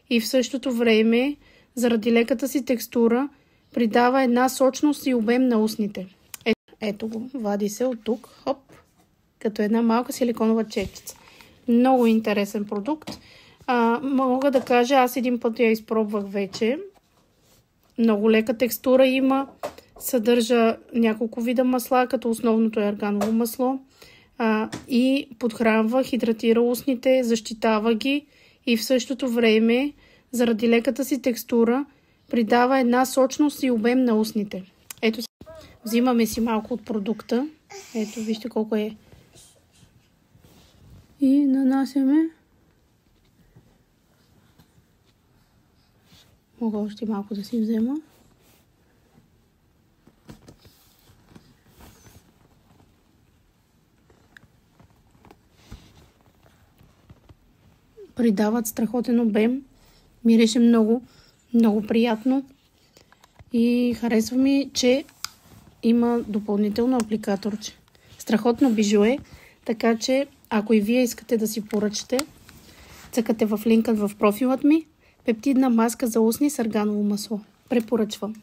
и в същото време, заради леката си текстура, придава една сочност и обем на устните. Ето го, вади се от тук, хоп, като една малка силиконова четица. Много интересен продукт. Мога да кажа, аз един път я изпробвах вече. Много лека текстура има. Съдържа няколко вида масла, като основното е арганово масло. И подхранва, хидратира устните, защитава ги и в същото време, заради леката си текстура, придава една сочност и обем на устните. Ето, взимаме си малко от продукта. Ето, вижте колко е. И нанасяме. Мога още малко да си взема. Придават страхотен обем. Мирише много, много приятно. И харесва ми, че има допълнително апликаторче. Страхотно бижу е, така че ако и вие искате да си поръчате, цъкате в линка в профилът ми. Пептидна маска за устни с арганово масло. Препоръчвам.